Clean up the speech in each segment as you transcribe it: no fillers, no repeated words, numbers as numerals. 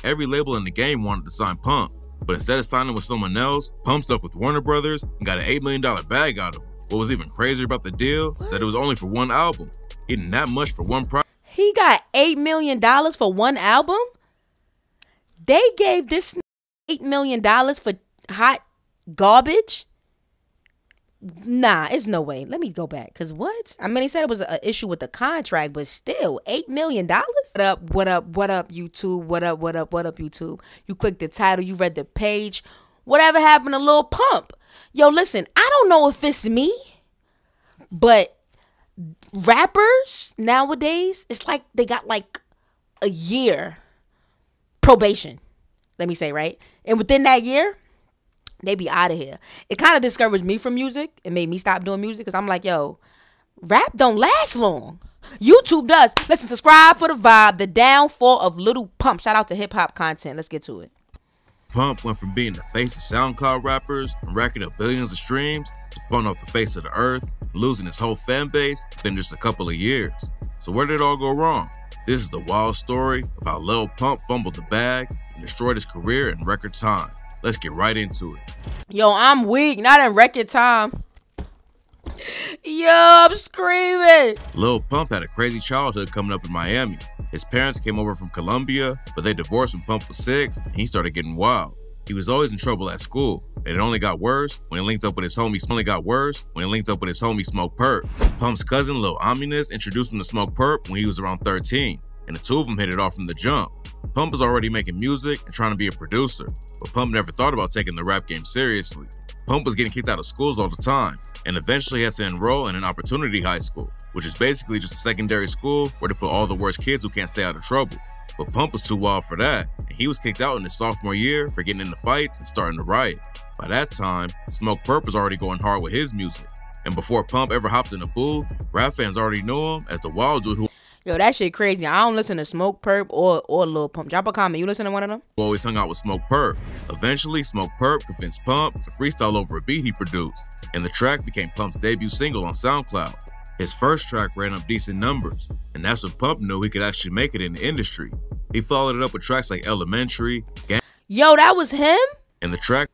Every label in the game wanted to sign Pump, but instead of signing with someone else, Pump stuck with Warner Brothers and got an $8 million bag out of him. What was even crazier about the deal is that it was only for one album. He didn't that much for one project. He got $8 million for one album? They gave this $8 million for hot garbage? Nah, it's no way. Let me go back. Cause what? I mean, they said it was an issue with the contract, but still, $8 million? What up, YouTube? What up, YouTube? You clicked the title, you read the page. Whatever happened to Lil Pump? Yo, listen, I don't know if it's me, but rappers nowadays, it's like they got like a year probation. Let me say, right? And within that year, they be out of here. It kind of discouraged me from music. It made me stop doing music because I'm like, yo, rap don't last long. YouTube does. Listen, subscribe for the vibe. The downfall of Lil Pump. Shout out to hip hop content. Let's get to it. Pump went from being the face of SoundCloud rappers and racking up billions of streams to falling off the face of the earth, losing his whole fan base within just a couple of years. So where did it all go wrong? This is the wild story of how Lil Pump fumbled the bag and destroyed his career in record time. Let's get right into it. Yo, I'm weak, not in record time. Yo, I'm screaming. Lil Pump had a crazy childhood coming up in Miami. His parents came over from Colombia, but they divorced when Pump was 6, and he started getting wild. He was always in trouble at school, and it only got worse when he linked up with his homie Smoke Perp. Pump's cousin Lil Aminus introduced him to Smoke Perp when he was around 13, and the two of them hit it off from the jump. Pump was already making music and trying to be a producer, but Pump never thought about taking the rap game seriously. Pump was getting kicked out of schools all the time, and eventually had to enroll in an opportunity high school, which is basically just a secondary school where they put all the worst kids who can't stay out of trouble. But Pump was too wild for that, and he was kicked out in his sophomore year for getting into fights and starting to riot. By that time, Smoke Perp was already going hard with his music, and before Pump ever hopped in the booth, rap fans already knew him as the wild dude who Yo, that shit crazy. I don't listen to Smoke Perp or Lil Pump. Drop a comment. You listen to one of them? always hung out with Smoke Perp. Eventually, Smoke Perp convinced Pump to freestyle over a beat he produced, and the track became Pump's debut single on SoundCloud. His first track ran up decent numbers, and that's when Pump knew he could actually make it in the industry. He followed it up with tracks like Elementary, Gang, Yo, that was him? and the track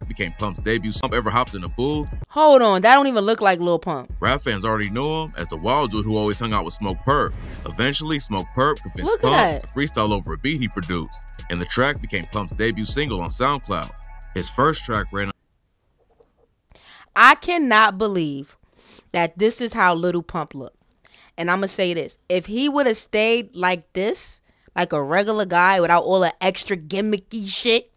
became Pump's debut. Pump ever hopped in the booth. Hold on, that don't even look like Lil Pump. Rap fans already knew him as the wild dude who always hung out with Smoke Perp. Eventually, Smoke Perp convinced Look at Pump that. to freestyle over a beat he produced, and the track became Pump's debut single on SoundCloud. His first track ran up. I cannot believe that this is how Lil Pump looked. And I'm going to say this. If he would have stayed like this, like a regular guy without all the extra gimmicky shit,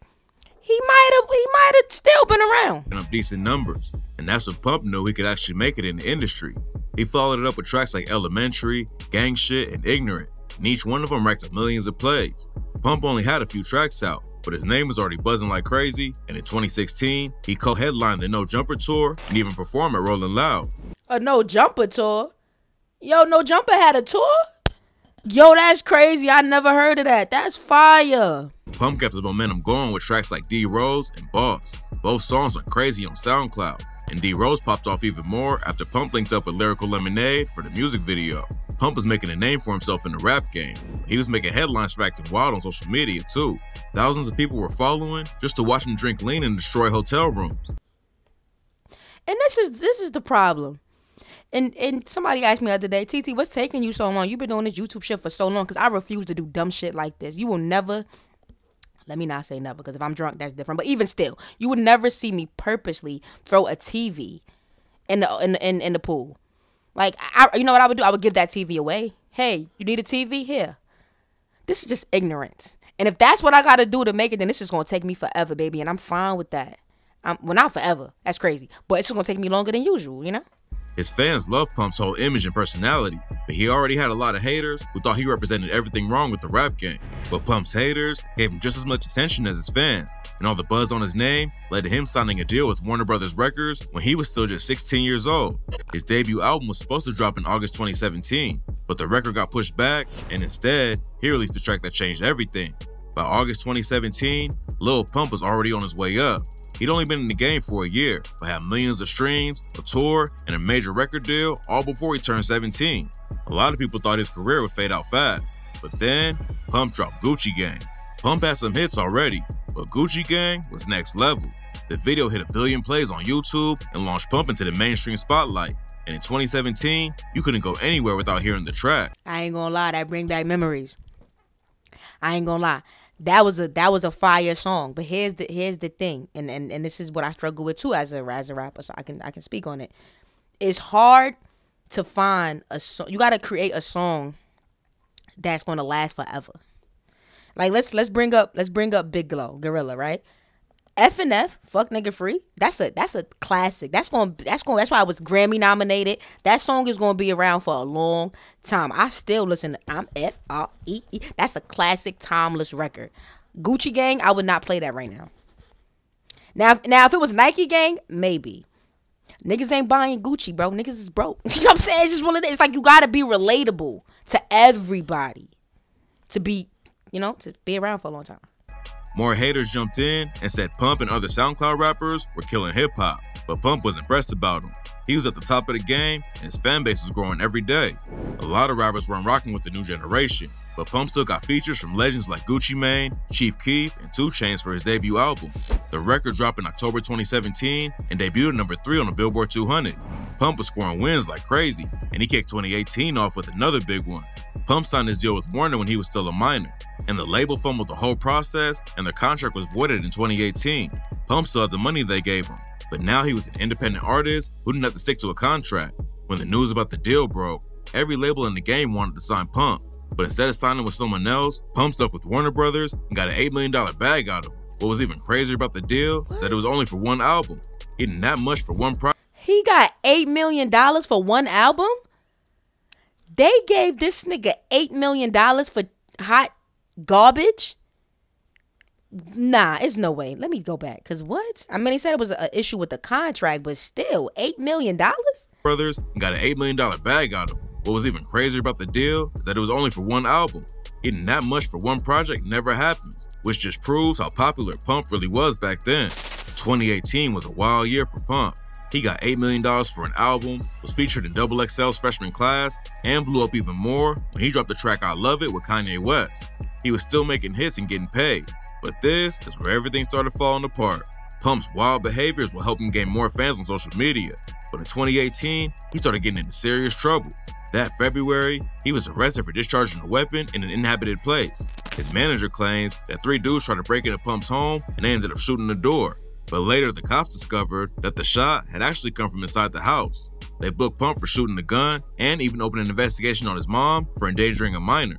he might have still been around. Up decent numbers, and that's when Pump knew he could actually make it in the industry. He followed it up with tracks like Elementary, Gang Shit, and Ignorant, and each one of them racked up millions of plays. Pump only had a few tracks out, but his name was already buzzing like crazy, and in 2016, he co-headlined the No Jumper tour and even performed at Rolling Loud. A No Jumper tour? Yo, No Jumper had a tour? Yo, that's crazy. I never heard of that. That's fire. Pump kept the momentum going with tracks like D-Rose and Boss. Both songs went crazy on SoundCloud, and D-Rose popped off even more after Pump linked up with Lyrical Lemonade for the music video. Pump was making a name for himself in the rap game. He was making headlines for acting wild on social media too. Thousands of people were following just to watch him drink lean and destroy hotel rooms. And this is the problem. And somebody asked me the other day, TT, what's taking you so long? You've been doing this YouTube shit for so long, because I refuse to do dumb shit like this. You will never, let me not say never, because if I'm drunk, that's different. But even still, you would never see me purposely throw a TV in the pool. Like, you know what I would do? I would give that TV away. Hey, you need a TV? Here. This is just ignorance. And if that's what I got to do to make it, then it's just going to take me forever, baby. And I'm fine with that. Well, not forever. That's crazy. But it's just going to take me longer than usual, you know? His fans loved Pump's whole image and personality, but he already had a lot of haters who thought he represented everything wrong with the rap game. But Pump's haters gave him just as much attention as his fans, and all the buzz on his name led to him signing a deal with Warner Brothers Records when he was still just 16 years old. His debut album was supposed to drop in August 2017, but the record got pushed back, and instead, he released the track that changed everything. By August 2017, Lil Pump was already on his way up. He'd only been in the game for a year, but had millions of streams, a tour, and a major record deal all before he turned 17. A lot of people thought his career would fade out fast, but then Pump dropped Gucci Gang. Pump had some hits already, but Gucci Gang was next level. The video hit 1 billion plays on YouTube and launched Pump into the mainstream spotlight. And in 2017, you couldn't go anywhere without hearing the track. I ain't gonna lie, that bring back memories. I ain't gonna lie. That was a fire song. But here's the thing, and this is what I struggle with too as a rapper, so I can speak on it. It's hard to find a song. You gotta create a song that's gonna last forever. Like let's bring up Big Glow, Gorilla, right? F&F, Fuck Nigga Free. That's a classic. That's why I was Grammy nominated. That song is gonna be around for a long time. I still listen to I'm F-R-E-E. That's a classic, timeless record. Gucci Gang, I would not play that right now. Now if it was Nike Gang, maybe. Niggas ain't buying Gucci, bro. Niggas is broke. You know what I'm saying? It's just one of it. It's like you gotta be relatable to everybody to be around for a long time. More haters jumped in and said Pump and other SoundCloud rappers were killing hip-hop, but Pump was impressed about him. He was at the top of the game, and his fan base was growing every day. A lot of rappers weren't rocking with the new generation, but Pump still got features from legends like Gucci Mane, Chief Keef, and 2 Chainz for his debut album. The record dropped in October 2017 and debuted at number 3 on the Billboard 200. Pump was scoring wins like crazy, and he kicked 2018 off with another big one. Pump signed his deal with Warner when he was still a minor, and the label fumbled the whole process, and their contract was voided in 2018. Pump still had the money they gave him, but now he was an independent artist who didn't have to stick to a contract. When the news about the deal broke, every label in the game wanted to sign Pump, but instead of signing with someone else, Pump stuck with Warner Brothers and got an $8 million bag out of him. What was even crazier about the deal is that it was only for one album. He didn't that much for one project. He got $8 million for one album? They gave this nigga $8 million for hot garbage? Nah, it's no way. Let me go back. Cause what? I mean, he said it was an issue with the contract, but still, $8 million? Brothers got an $8 million bag out of him. What was even crazier about the deal is that it was only for one album. Getting that much for one project never happens, which just proves how popular Pump really was back then. 2018 was a wild year for Pump. He got $8 million for an album, was featured in XXL's freshman class, and blew up even more when he dropped the track I Love It with Kanye West. He was still making hits and getting paid, but this is where everything started falling apart. Pump's wild behaviors will help him gain more fans on social media, but in 2018, he started getting into serious trouble. That February, he was arrested for discharging a weapon in an inhabited place. His manager claims that 3 dudes tried to break into Pump's home and they ended up shooting the door. But later, the cops discovered that the shot had actually come from inside the house. They booked Pump for shooting the gun and even opened an investigation on his mom for endangering a minor.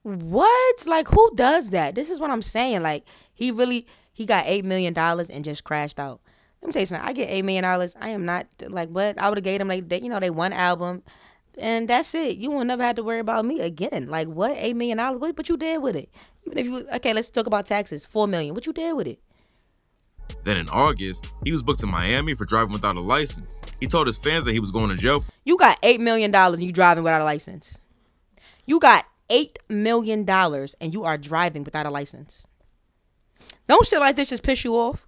What? Like, who does that? This is what I'm saying. Like, he got $8 million and just crashed out. Let me tell you something. I get $8 million. I am not, like, what? I would have gave them, like, they one album. And that's it. You will never have to worry about me again. Like, what? $8 million? What you did with it? Even if you, okay, let's talk about taxes. $4 million. What you did with it? Then in August, he was booked in Miami for driving without a license. He told his fans that he was going to jail. You got $8 million and you driving without a license. You got $8 million and you are driving without a license. Don't shit like this just piss you off.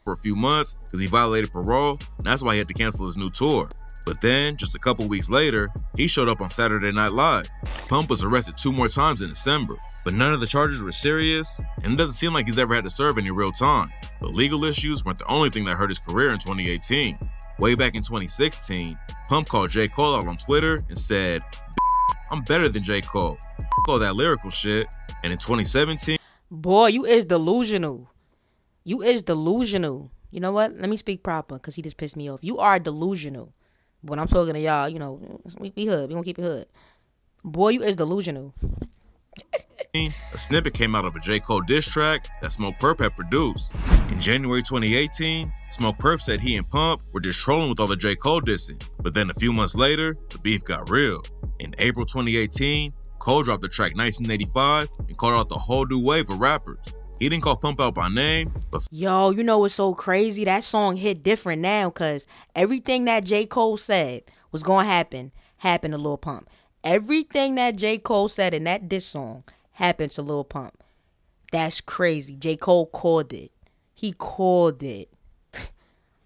For a few months because he violated parole, and that's why he had to cancel his new tour. But then, just a couple weeks later, he showed up on Saturday Night Live. Pump was arrested 2 more times in December, but none of the charges were serious, and it doesn't seem like he's ever had to serve any real time. But legal issues weren't the only thing that hurt his career in 2018. Way back in 2016, Pump called J. Cole out on Twitter and said, "I'm better than J. Cole. F all that lyrical shit." And in 2017, boy, you is delusional. You is delusional. You know what? Let me speak proper because he just pissed me off. You are delusional. When I'm talking to y'all, we hood. We gonna keep it hood. Boy, you is delusional. a snippet came out of a J. Cole diss track that Smoke Perp had produced. In January 2018, Smoke Perp said he and Pump were just trolling with all the J. Cole dissing. But then a few months later, the beef got real. In April 2018, Cole dropped the track 1985 and called out the whole new wave of rappers. He didn't call Pump out by name, but yo, you know what's so crazy? That song hit different now because everything that J. Cole said was going to happened to Lil Pump. Everything that J. Cole said in that diss song happened to Lil Pump. That's crazy. J. Cole called it. He called it.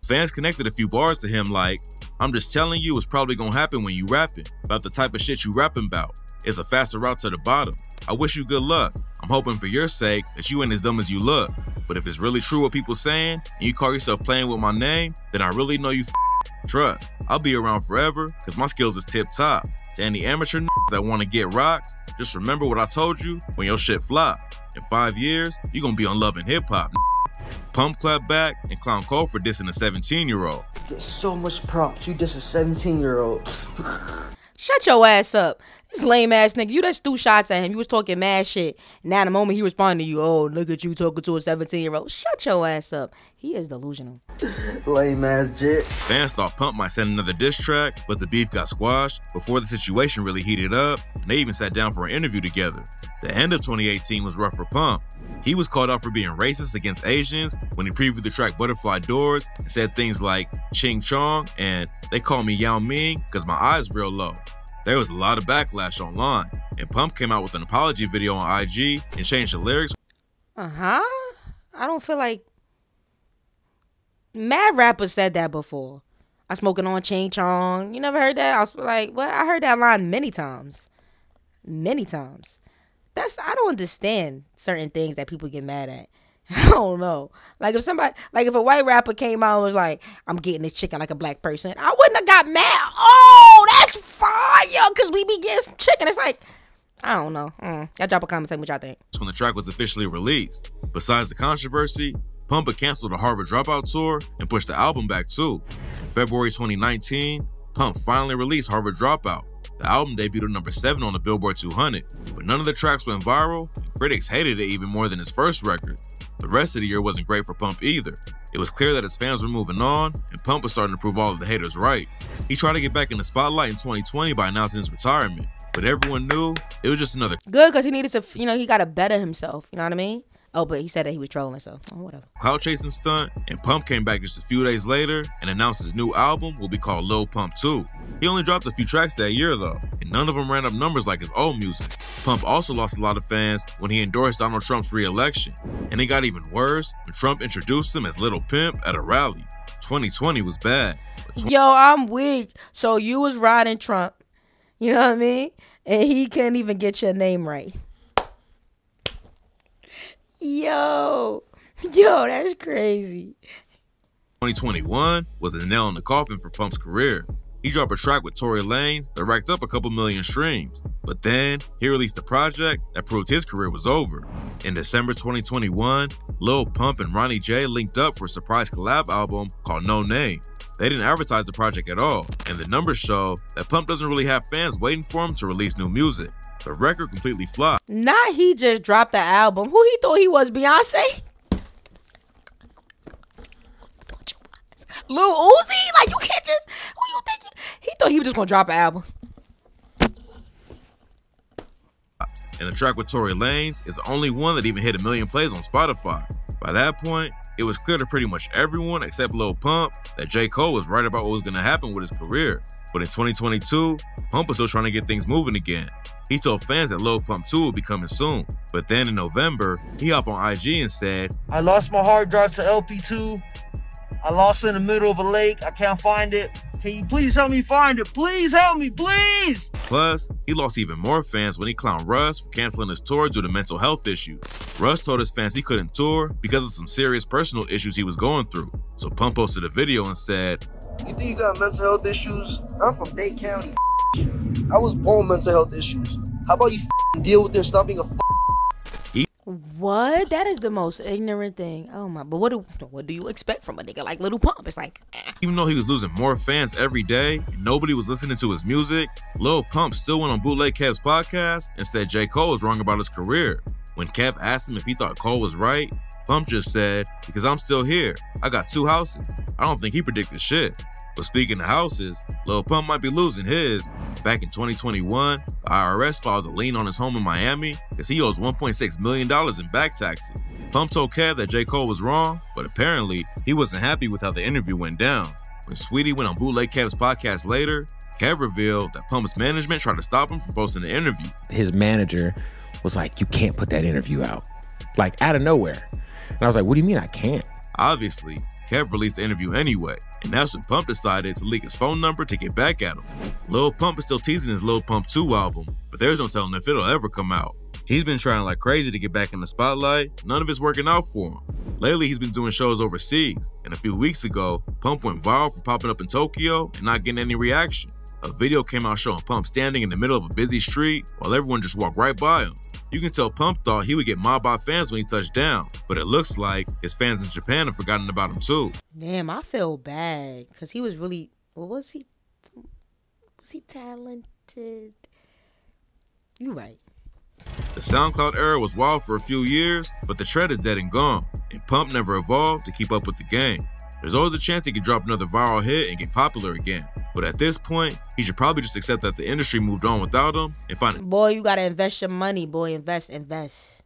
Fans connected a few bars to him like, "I'm just telling you it's probably going to happen when you rapping about the type of shit you rapping about. It's a faster route to the bottom." I wish you good luck. I'm hoping for your sake that you ain't as dumb as you look. But if it's really true what people saying, and you call yourself playing with my name, then I really know you trust. I'll be around forever, cause my skills is tip top. To any amateur that wanna get rocked, just remember what I told you when your shit flop. In 5 years, you gonna be on Love and Hip Hop. Pump clap back and clown Cole for dissing a 17-year-old. Get so much props. You diss a 17-year-old. Shut your ass up. This lame ass nigga, you just threw shots at him. You was talking mad shit. Now the moment he responded to you, oh, look at you talking to a 17-year-old. Shut your ass up. He is delusional. Lame ass jit. Fans thought Pump might send another diss track, but the beef got squashed before the situation really heated up, and they even sat down for an interview together. The end of 2018 was rough for Pump. He was called out for being racist against Asians when he previewed the track Butterfly Doors and said things like Ching Chong and they call me Yao Ming because my eyes real low. There was a lot of backlash online, and Pump came out with an apology video on IG and changed the lyrics. I don't feel like mad rappers said that before. I smoking on Ching Chong. You never heard that? I was like, what? I heard that line many times. Many times. I don't understand certain things that people get mad at. I don't know. Like if a white rapper came out and was like, I'm getting this chicken like a black person, I wouldn't have got mad. Oh, that's fire, because we be getting chicken. It's like, I don't know. Y'all drop a comment, tell me what y'all think. When the track was officially released. Besides the controversy, Pump had canceled the Harvard Dropout tour and pushed the album back too. In February 2019, Pump finally released Harvard Dropout. The album debuted at number 7 on the Billboard 200, but none of the tracks went viral, and critics hated it even more than his first record. The rest of the year wasn't great for Pump either. It was clear that his fans were moving on, and Pump was starting to prove all of the haters right. He tried to get back in the spotlight in 2020 by announcing his retirement, but everyone knew it was just another good because he needed to, he got to better himself, you know what I mean? Oh, but he said that he was trolling, so whatever. clout chasing stunt, and Pump came back just a few days later and announced his new album will be called Lil Pump 2. He only dropped a few tracks that year though, and none of them ran up numbers like his old music. Pump also lost a lot of fans when he endorsed Donald Trump's re-election, and it got even worse when Trump introduced him as Little Pimp at a rally. 2020 was bad. Yo, I'm weak. So you was riding Trump, you know what I mean? And he can't even get your name right. Yo, that's crazy. 2021 was a nail in the coffin for Pump's career. He dropped a track with Tory Lanez that racked up a couple million streams, but then he released a project that proved his career was over. In December 2021, Lil Pump and Ronnie J linked up for a surprise collab album called No Name. They didn't advertise the project at all, and the numbers show that Pump doesn't really have fans waiting for him to release new music. The record completely flopped. Not he just dropped the album. Who he thought he was, Beyonce? Lil Uzi? Like, you can't just, who you think he thought he was just gonna drop an album. And the track with Tory Lanez is the only one that even hit 1 million plays on Spotify. By that point, it was clear to pretty much everyone except Lil Pump that J. Cole was right about what was gonna happen with his career. But in 2022, Pump was still trying to get things moving again. He told fans that Lil Pump 2 would be coming soon. But then in November, he hopped on IG and said, I lost my hard drive to LP2. I lost it in the middle of a lake. I can't find it. Can you please help me find it? Please help me, please! Plus, he lost even more fans when he clowned Russ for canceling his tour due to mental health issues. Russ told his fans he couldn't tour because of some serious personal issues he was going through. So Pump posted a video and said, You think you got mental health issues? I'm from Dade County. I was born with mental health issues. How about you deal with this? Stop being a What? That is the most ignorant thing. Oh my! But what do you expect from a nigga like Lil Pump? It's like, Even though he was losing more fans every day and nobody was listening to his music, Lil Pump still went on Bootleg Kev's podcast and said J. Cole was wrong about his career. When Kev asked him if he thought Cole was right, Pump just said, because I'm still here. I got 2 houses. I don't think he predicted shit. But speaking of houses, Lil Pump might be losing his. Back in 2021, the IRS filed a lien on his home in Miami because he owes $1.6 million in back taxes. Pump told Kev that J. Cole was wrong, but apparently he wasn't happy with how the interview went down. When Sweetie went on Bootleg Kev's podcast later, Kev revealed that Pump's management tried to stop him from posting the interview. His manager was like, you can't put that interview out. Like, out of nowhere. And I was like, what do you mean I can't? Obviously, Kev released the interview anyway, and that's when Pump decided to leak his phone number to get back at him. Lil Pump is still teasing his Lil Pump 2 album, but there's no telling if it'll ever come out. He's been trying like crazy to get back in the spotlight. None of it's working out for him. Lately, he's been doing shows overseas, and a few weeks ago, Pump went viral for popping up in Tokyo and not getting any reaction. A video came out showing Pump standing in the middle of a busy street while everyone just walked right by him. You can tell Pump thought he would get mobbed by fans when he touched down, but it looks like his fans in Japan have forgotten about him too. Damn, I feel bad because he was really, was he talented? You right. The SoundCloud era was wild for a few years, but the trend is dead and gone, and Pump never evolved to keep up with the game. There's always a chance he could drop another viral hit and get popular again, but at this point, he should probably just accept that the industry moved on without him and find it. Boy, you gotta invest your money, boy. Invest.